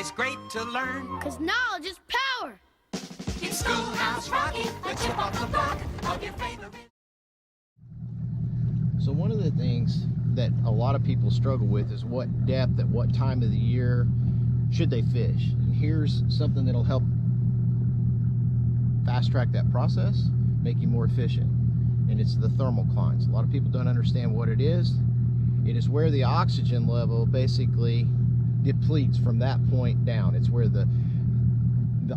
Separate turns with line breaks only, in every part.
It's great to learn,
'cause knowledge is power.
It's Schoolhouse Rocky, the chip off the block of your favorite.
So one of the things that a lot of people struggle with is what depth at what time of the year should they fish. And here's something that'll help fast track that process, make you more efficient. And it's the thermoclines. A lot of people don't understand what it is. It is where the oxygen level basically depletes from that point down. It's where the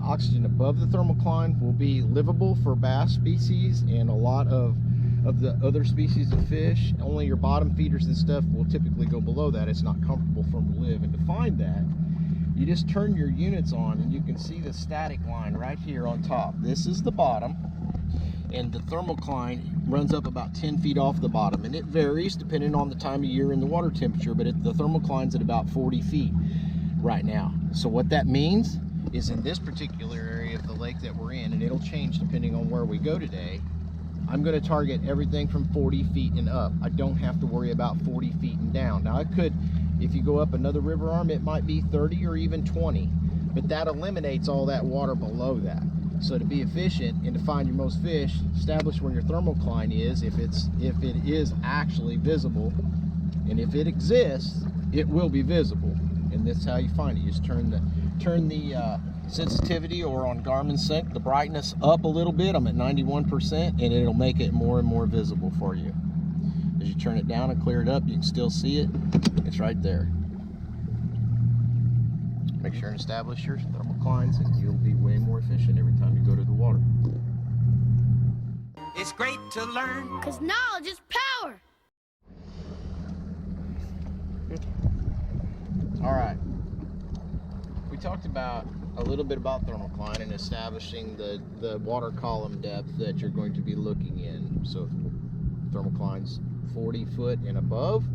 oxygen above the thermocline will be livable for bass species and a lot of the other species of fish. Only your bottom feeders and stuff will typically go below that. It's not comfortable for them to live. And to find that, you just turn your units on and you can see the static line right here on top. This is the bottom, and the thermocline runs up about 10 feet off the bottom, and it varies depending on the time of year and the water temperature, but the thermocline's at about 40 feet right now. So what that means is in this particular area of the lake that we're in, and it'll change depending on where we go today, I'm going to target everything from 40 feet and up. I don't have to worry about 40 feet and down. Now it could, if you go up another river arm, it might be 30 or even 20, but that eliminates all that water below that. So to be efficient and to find your most fish, establish where your thermocline is, if it is actually visible, and if it exists, it will be visible. And that's how you find it. You just turn the sensitivity, or on Garmin Sync, the brightness up a little bit. I'm at 91%, and it'll make it more and more visible for you. As you turn it down and clear it up, you can still see it. It's right there. Make sure and establish your thermoclines, and you'll be way more efficient every time you go to the water.
It's great to learn,
'Cause knowledge is power.
All right. We talked about a little bit about thermocline and establishing the water column depth that you're going to be looking in. So thermocline's 40 foot and above.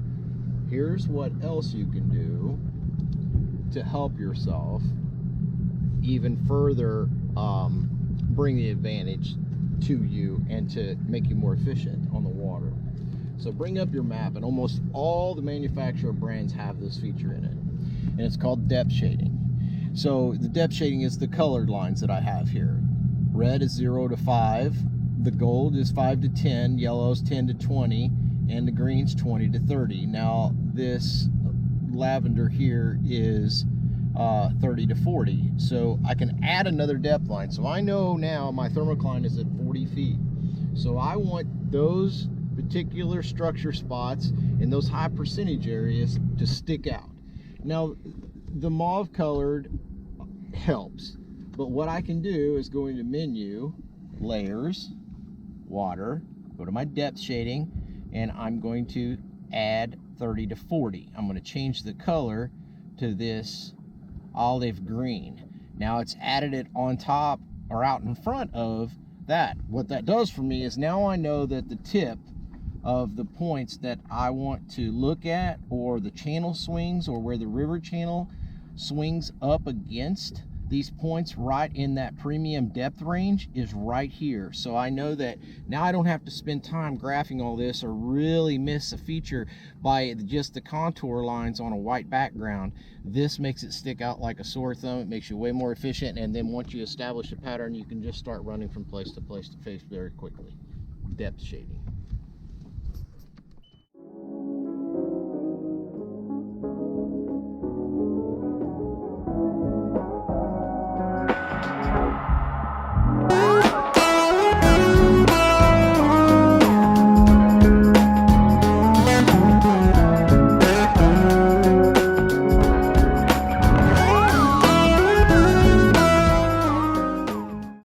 Here's what else you can do to help yourself even further bring the advantage to you and to make you more efficient on the water. So bring up your map, and almost all the manufacturer brands have this feature in it, and it's called depth shading. So the depth shading is the colored lines that I have here. Red is 0 to 5, the gold is 5 to 10, yellow is 10 to 20, and the green's 20 to 30. Now this lavender here is 30 to 40. So I can add another depth line. So I know now my thermocline is at 40 feet. So I want those particular structure spots in those high percentage areas to stick out. Now the mauve colored helps, but what I can do is go into menu, layers, water, go to my depth shading, and I'm going to add 30 to 40. I'm going to change the color to this olive green. Now it's added it on top or out in front of that. What that does for me is now I know that the tip of the points that I want to look at, or the channel swings, or where the river channel swings up against these points right in that premium depth range, is right here. So I know that now I don't have to spend time graphing all this or really miss a feature by just the contour lines on a white background. This makes it stick out like a sore thumb. It makes you way more efficient, and then once you establish a pattern, you can just start running from place to place very quickly. Depth shading.